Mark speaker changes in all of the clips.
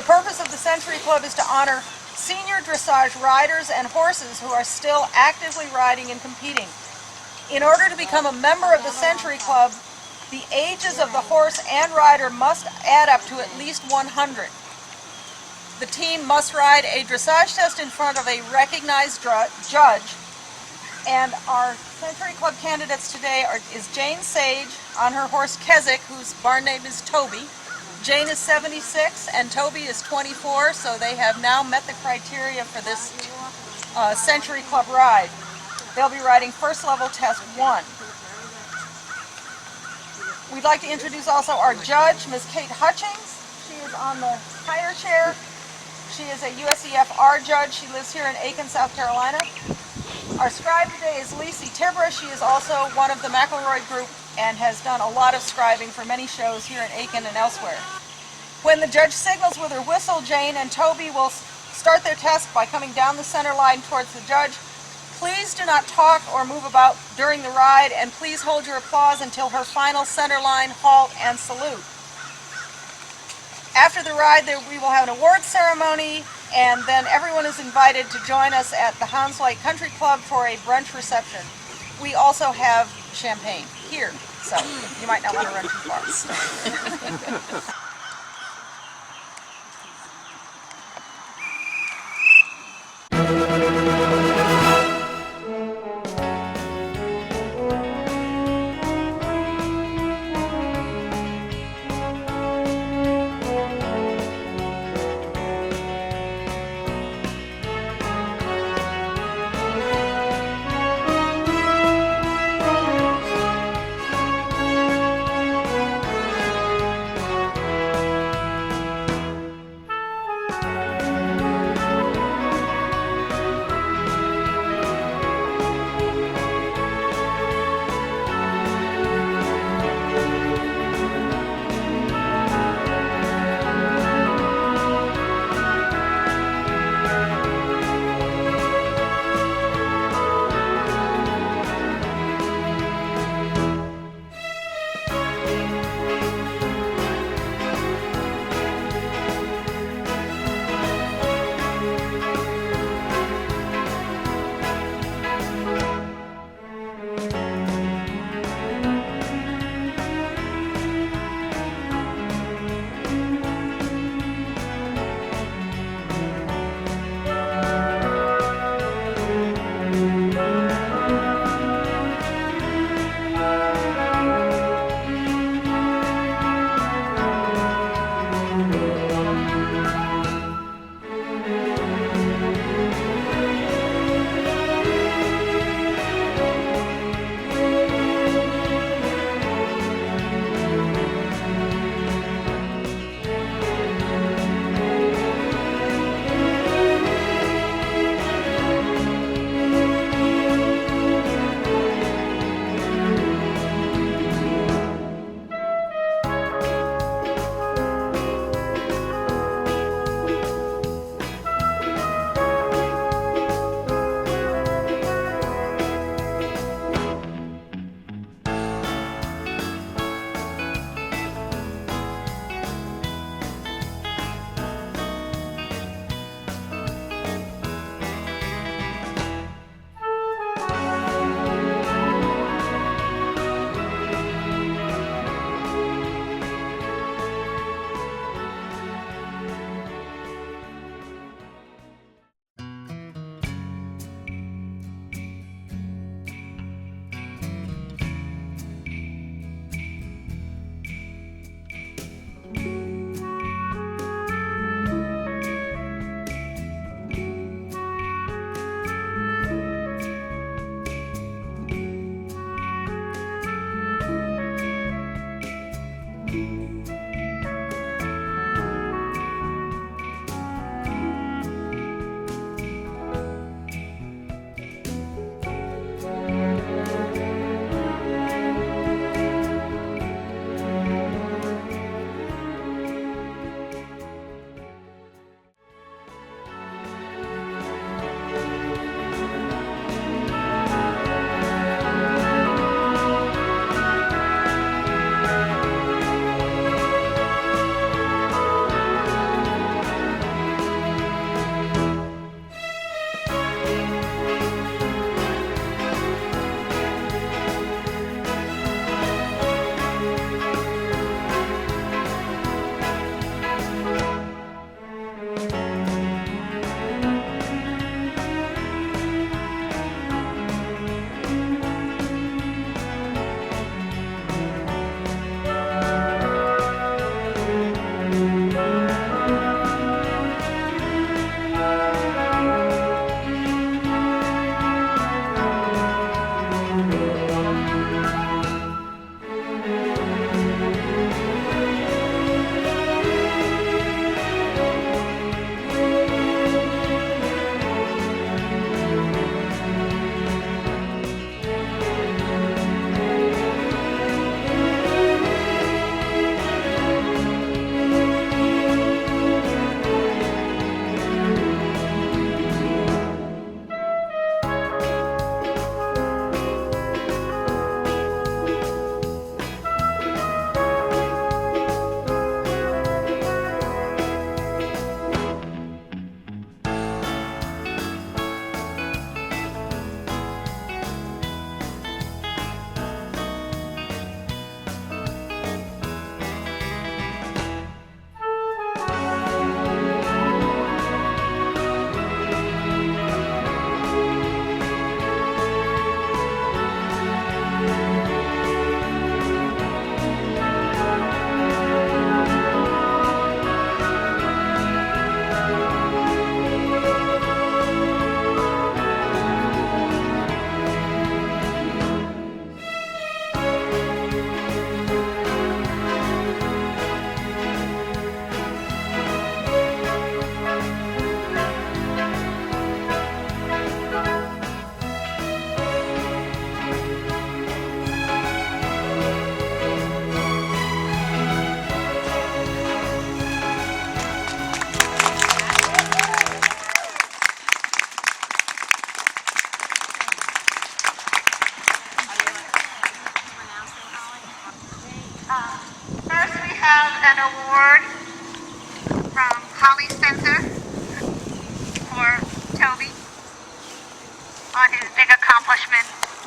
Speaker 1: purpose of the Century Club is to honor senior dressage riders and horses who are still actively riding and competing. In order to become a member of the Century Club, the ages of the horse and rider must add up to at least 100. The team must ride a dressage test in front of a recognized judge. And our Century Club candidates today is Jane Sage on her horse Keswick, whose barn name is Toby. Jane is 76 and Toby is 24, so they have now met the criteria for this Century Club ride. They'll be riding first level test 1. We'd like to introduce also our judge, Ms. Kate Hutchings. She is on the higher chair. She is a USEF-R judge. She lives here in Aiken, South Carolina. Our scribe today is Lacey Tibra. She is also one of the McElroy group and has done a lot of scribing for many shows here in Aiken and elsewhere. When the judge signals with her whistle, Jane and Toby will start their test by coming down the center line towards the judge. Please do not talk or move about during the ride, and please hold your applause until her final center line halt and salute. After the ride, we will have an awards ceremony, and then everyone is invited to join us at the Hounds Light Country Club for a brunch reception. We also have champagne here, so you might not want to run too far.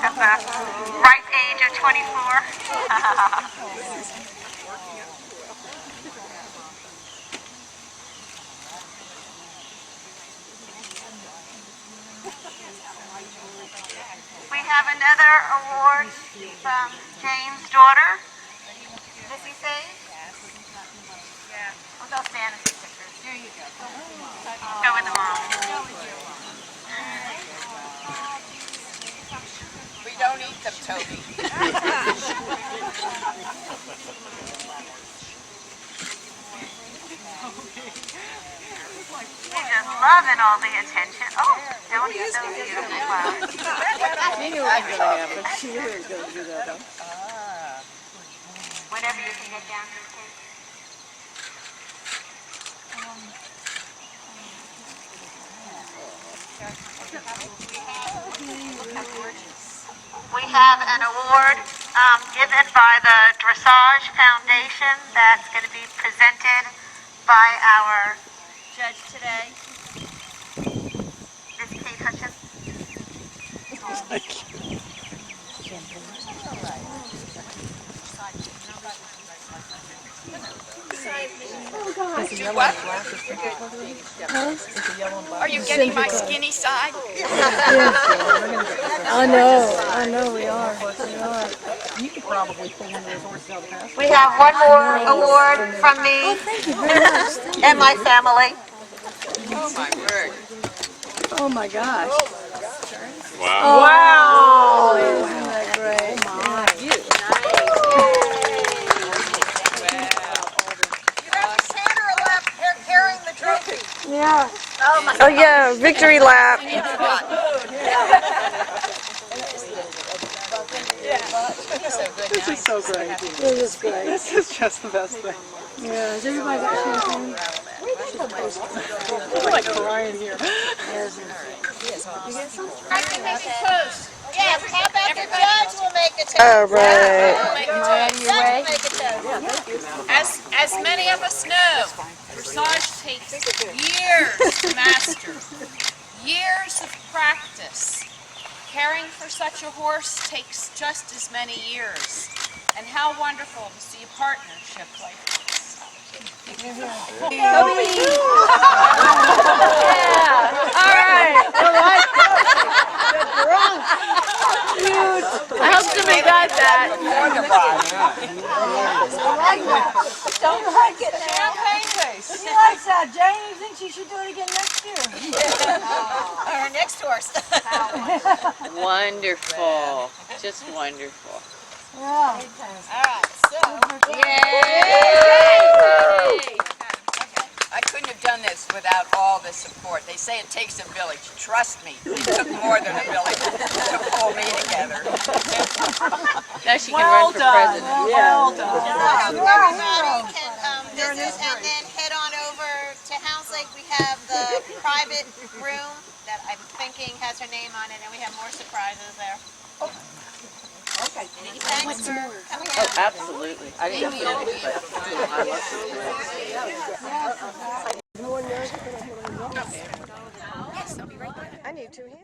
Speaker 2: at the ripe age of 24. We have another award from James' daughter, Missy Sage. Yeah. We'll go stand and take pictures. There you go. Go with the mom.
Speaker 3: We don't eat them, Toby.
Speaker 2: They're just loving all the attention. Oh, don't eat those beautiful flowers.
Speaker 3: She knew it was going to happen. She knew it was going to do that.
Speaker 2: Whatever you can get down to the cake. We have an award given by the Dressage Foundation that's going to be presented by our judge today, Miss Kate Hutchins.
Speaker 3: Are you getting my skinny side?
Speaker 4: I know, we are.
Speaker 3: You could probably pull one of those horses out of the pasture.
Speaker 2: We have one more award from me and my family.
Speaker 3: Oh my word.
Speaker 4: Oh my gosh.
Speaker 5: Wow.
Speaker 4: Isn't that great?
Speaker 1: Carrying the trophy.
Speaker 4: Yeah.
Speaker 6: Oh yeah, victory lap.
Speaker 3: This is so great.
Speaker 4: It is great.
Speaker 3: This is just the best thing.
Speaker 4: Yeah, has everybody got champagne?
Speaker 3: I'm like crying here.
Speaker 1: I can make a toast. Yes, how about the judge will make a toast?
Speaker 6: All right.
Speaker 1: Judge will make a toast.
Speaker 5: As many of us know, dressage takes years to master, years of practice. Caring for such a horse takes just as many years. And how wonderful to see a partnership like this.
Speaker 4: I hope somebody got that.
Speaker 1: Don't you like it?
Speaker 5: Champagne face.
Speaker 1: She likes that. Jane, you think she should do it again next year? Or next horse.
Speaker 7: Wonderful. Just wonderful.
Speaker 1: Yeah.
Speaker 5: Alright, so.
Speaker 3: I couldn't have done this without all the support. They say it takes a village. Trust me, it took more than a village to pull me together.
Speaker 7: Now she can run for president.
Speaker 1: Well done.
Speaker 2: Everybody can visit and then head on over to House Lake. We have the private room that I'm thinking has her name on it, and we have more surprises there. Okay. Thanks for coming out.
Speaker 7: Oh, absolutely. I didn't know.
Speaker 6: I need 2 hands.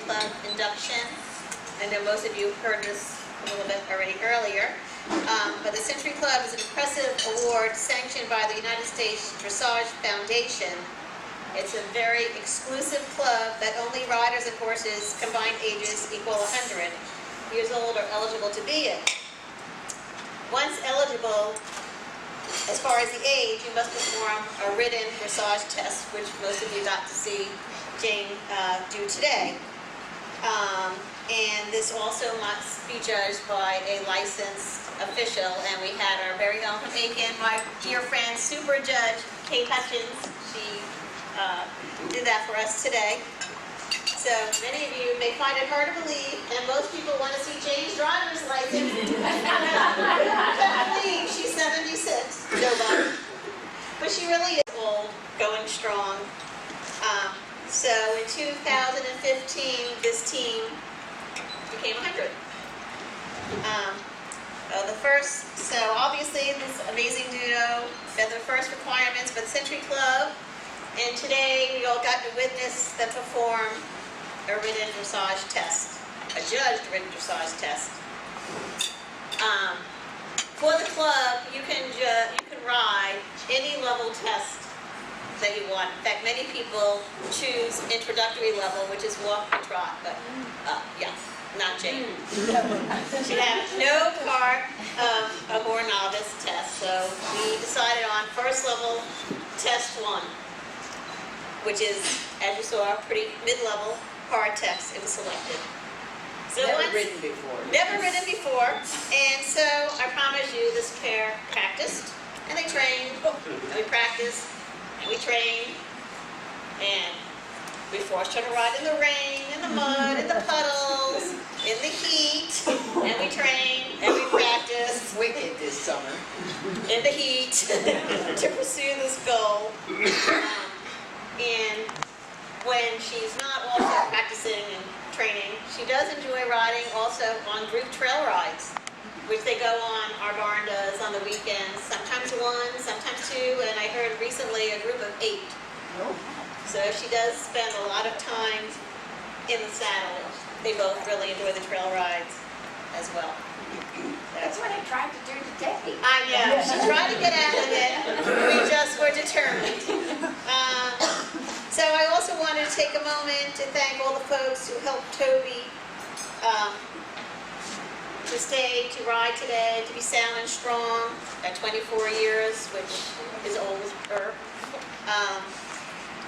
Speaker 2: Club induction. I know most of you heard this a little bit already earlier. But the Century Club is an impressive award sanctioned by the United States Dressage Foundation. It's a very exclusive club that only riders and horses combined ages equal 100 years old are eligible to be in. Once eligible, as far as the age, you must perform a written dressage test, which most of you got to see Jane do today. And this also must be judged by a licensed official, and we had our very own from Aiken, my dear friend, super judge, Kate Hutchins. She did that for us today. So many of you may find it hard to believe, and most people want to see Jane's driver's license. I can't believe she's 76, nobody. But she really is old, going strong. So in 2015, this team became 100. So obviously this amazing duo met the first requirements for the Century Club, and today we all got to witness them perform a written dressage test, a judged written dressage test. For the club, you can ride any level test that you want. In fact, many people choose introductory level, which is walk and trot, but yeah, not Jane. She had no part of a more novice test, so we decided on first level test 1, which is, as you saw, a pretty mid-level hard test. It was selected. So
Speaker 3: Never ridden before.
Speaker 2: Never ridden before, and so I promise you, this pair practiced, and they trained, and we practiced, and we trained, and we forced her to ride in the rain, in the mud, in the puddles, in the heat, and we trained, and we practiced.
Speaker 3: Wicked this summer.
Speaker 2: In the heat to pursue this goal. And when she's not also practicing and training, she does enjoy riding also on group trail rides, which they go on, our barn does on the weekends, sometimes 1, sometimes 2, and I heard recently a group of 8. So she does spend a lot of time in the saddle. They both really enjoy the trail rides as well.
Speaker 3: That's what I tried to do today.
Speaker 2: I know, she tried to get out of it, we just were determined. So I also wanted to take a moment to thank all the folks who helped Toby to stay, to ride today, to be sound and strong at 24 years, which is older.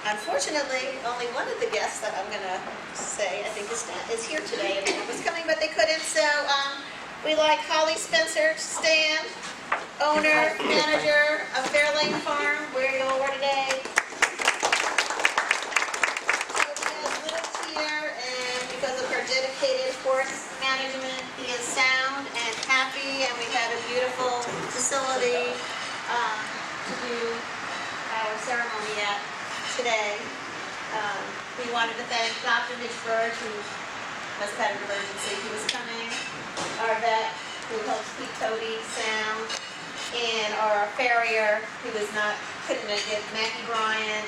Speaker 2: Unfortunately, only one of the guests that I'm going to say, I think, is here today. Everyone was coming, but they couldn't. So we like Holly Spencer to stand, owner, manager of Fairlane Farm, where you all were today. Toby has lived here, and because of her dedicated horse management, he is sound and happy, and we had a beautiful facility to do our ceremony at today. We wanted to thank Dr. Mitch Burge, who must have had an emergency. He was coming. Our vet, who helps keep Toby sound, and our farrier, who couldn't make it, Mackie Bryant,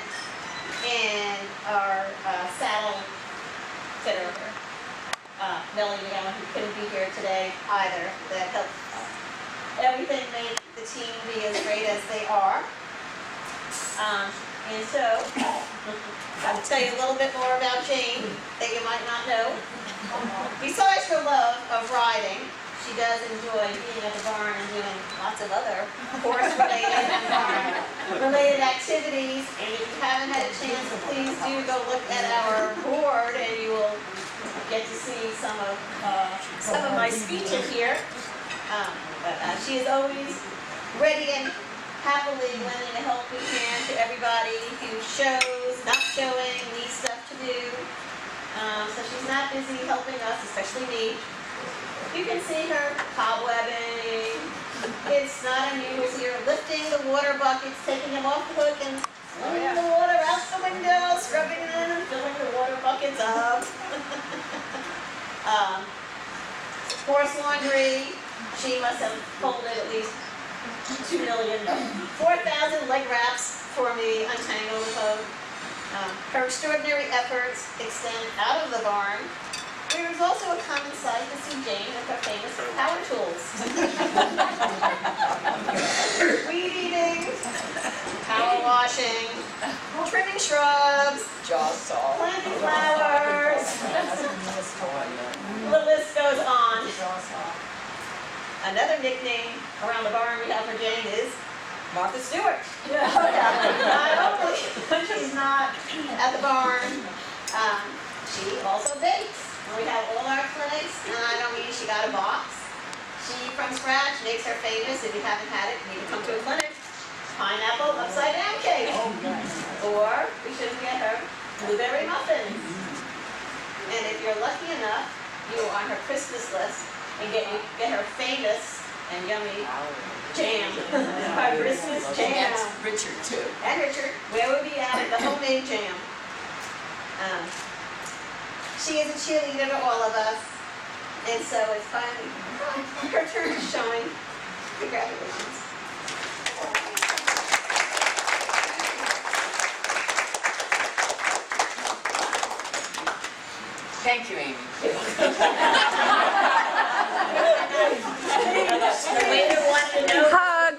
Speaker 2: and our saddle fitter, Melanie McGowan, who couldn't be here today either. That helped everything made the team be as great as they are. And so, I'll tell you a little bit more about Jane that you might not know. Besides her love of riding, she does enjoy being at the barn and doing lots of other horse-related and barn-related activities. And if you haven't had a chance, please do go look at our board, and you will get to see some of my speeches here. She is always ready and happily lending a helping hand to everybody who shows, not showing, needs stuff to do. So she's not busy helping us, especially me. You can see her cobwebbing. It's not unusual. Here lifting the water buckets, taking them off the hook and flowing the water out the window, scrubbing them and filling the water buckets up. Horse laundry. She must have folded at least 4,000 leg wraps for me, untangle the hose. Her extraordinary efforts extend out of the barn, where is also a common sight to see Jane with her famous power tools. Weed eating, power washing, trimming shrubs,
Speaker 3: Jaw saw.
Speaker 2: planting flowers. The list goes on. Another nickname around the barn we have for Jane is Martha Stewart. Not only when she's not at the barn, she also bakes. When we have all our clinics, and I don't mean she got a box. She, from scratch, makes her famous. If you haven't had it, you need to come to a clinic. Pineapple upside down cake. Or, we shouldn't forget her, blueberry muffins. And if you're lucky enough, you are on her Christmas list and get her famous and yummy jam. Her Christmas jam.
Speaker 3: That's Richard too.
Speaker 2: And Richard, where would be at the homemade jam? She is a cheerleader to all of us, and so it's finally her turn is showing. Congratulations.
Speaker 3: Thank you, Amy.
Speaker 6: Hug.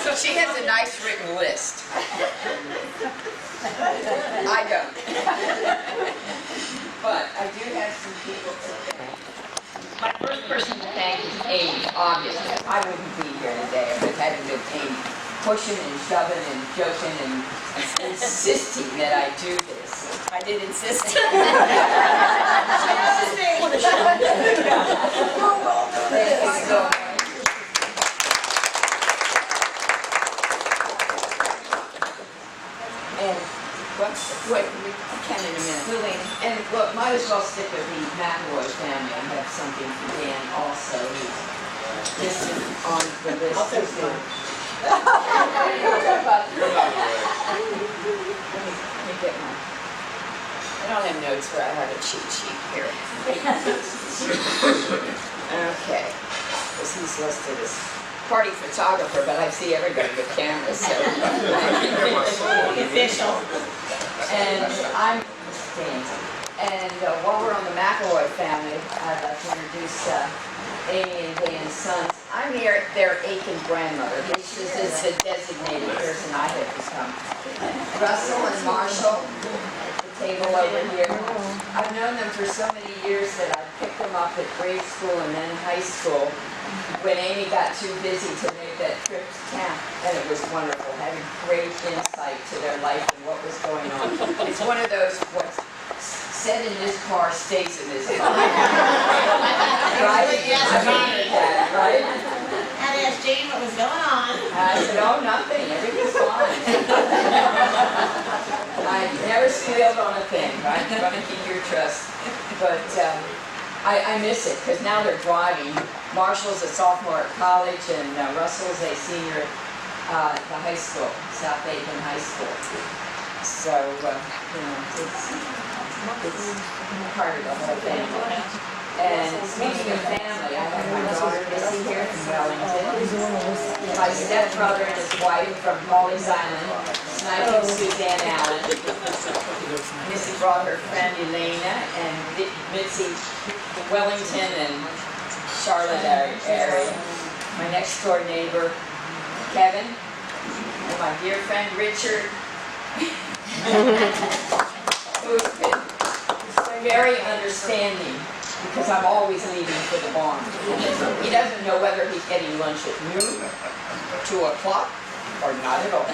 Speaker 3: So she has a nice written list. I don't. But I do have some people to thank. My first person to thank is Amy, obviously. I wouldn't be here today if it hadn't been Amy pushing and shoving and joking and insisting that I do this. I did insist. And what I can in a minute. Lillian, and look, might as well stick with the McElroy family. I have something for Dan also. This is on the list. I'll take one. Let me get one. I don't have notes where I have a cheat sheet here. Okay. Because he's listed as party photographer, but I see everybody with cameras, so. Official. And I'm staying. And while we're on the McElroy family, I'd like to introduce Amy and Dan's sons. I'm their Aiken grandmother. This is the designated person I have become. Russell and Marshall, at the table over here. I've known them for so many years that I picked them up at grade school and then high school when Amy got too busy to make that trip to town. And it was wonderful, having great insight to their life and what was going on. It's one of those, what's said in this car stays in this car. Right? Right?
Speaker 2: And asked Jane what was going on.
Speaker 3: I said, oh, nothing, everything's fine. I never squealed on a thing, right? I'm going to keep your trust. But I miss it, because now they're driving. Marshall's a sophomore at college, and Russell's a senior at the high school, South Aiken High School. So, it's part of the whole family. And speaking of family, I have my daughter Missy here from Wellington, my stepbrother and his wife from Pawleys Island, sniping Suzanne Allen. Missy brought her friend Elena, and Mitzi, Wellington and Charlotte area. My next door neighbor, Kevin, and my dear friend Richard, who's been very understanding, because I'm always leaving for the barn. He doesn't know whether he's getting lunch at noon, 2 o'clock, or not at all.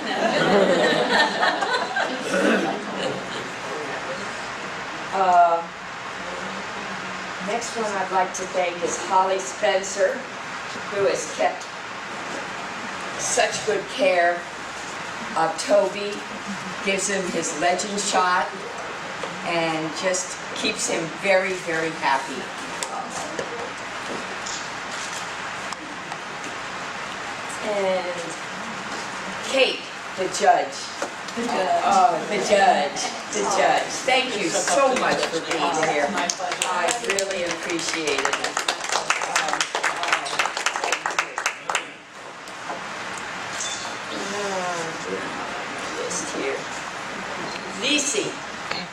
Speaker 3: Next one I'd like to thank is Holly Spencer, who has kept such good care of Toby, gives him his legend shot, and just keeps him very, very happy. And Kate, the judge. Oh, the judge. Thank you so much for being here. I really appreciate it. Lisi.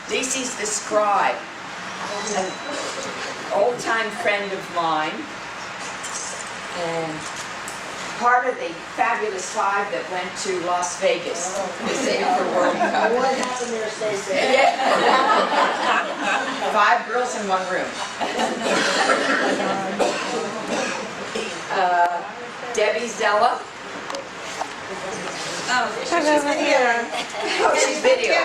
Speaker 3: Lisi's the scribe, an old-time friend of mine, and part of the fabulous five that went to Las Vegas to save for World Cup.
Speaker 8: What happened there, Stacey?
Speaker 3: Yeah. 5 girls in 1 room. Debbie Zella. Oh, she's video.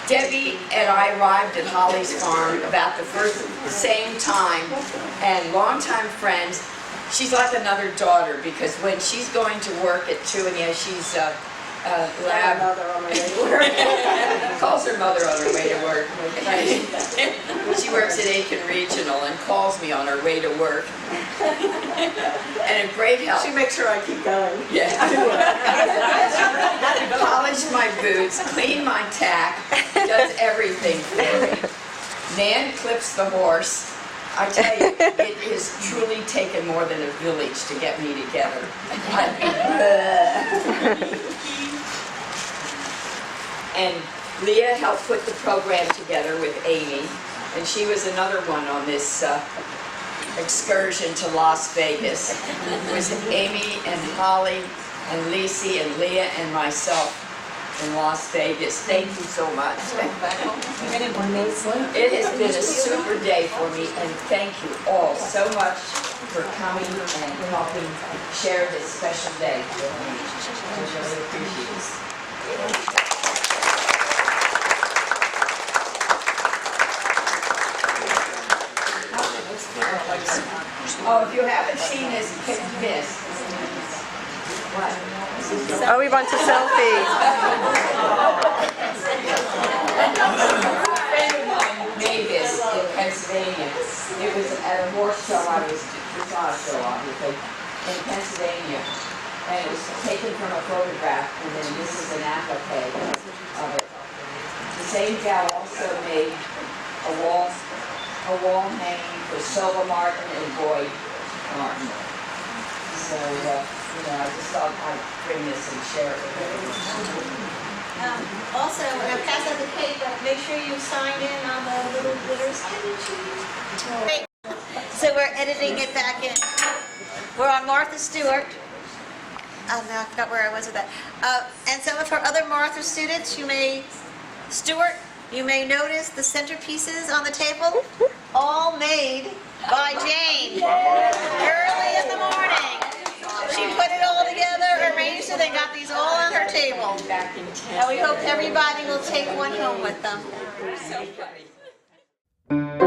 Speaker 3: Debbie and I arrived at Holly's farm about the same time, and longtime friends. She's like another daughter because when she's going to work at Chewinga, she's lab. Calls her mother on her way to work. She works at Aiken Regional and calls me on her way to work. And a great help.
Speaker 8: She makes sure I keep going.
Speaker 3: Yeah. Polish my boots, clean my tack, does everything for me. Nan clips the horse. I tell you, it has truly taken more than a village to get me together. And Leah helped put the program together with Amy, and she was another one on this excursion to Las Vegas. It was Amy and Holly and Lisi and Leah and myself in Las Vegas. Thank you so much. It has been a super day for me, and thank you all so much for coming and helping share this special day with me. I really appreciate it. Oh, if you haven't seen this, pick this. What?
Speaker 6: Oh, we want a selfie.
Speaker 3: A friend of mine made this in Pennsylvania. It was at a horse show I was, it's not a show obviously, in Pennsylvania. And it was taken from a photograph, and then this is an applique of it. The same gal also made a wall hanging for Silva Martin and Boyd Martin. So, I just thought I'd bring this and share it with everyone.
Speaker 2: Also, when I pass out the cake, make sure you sign in on the little glitter signature. So we're editing it back in. We're on Martha Stewart. Oh no, I forgot where I was with that. And some of her other Martha students, you may notice the centerpieces on the table, all made by Jane. Early in the morning. She put it all together, arranged it, and got these all on her table. And we hope everybody will take one home with them.
Speaker 3: So funny.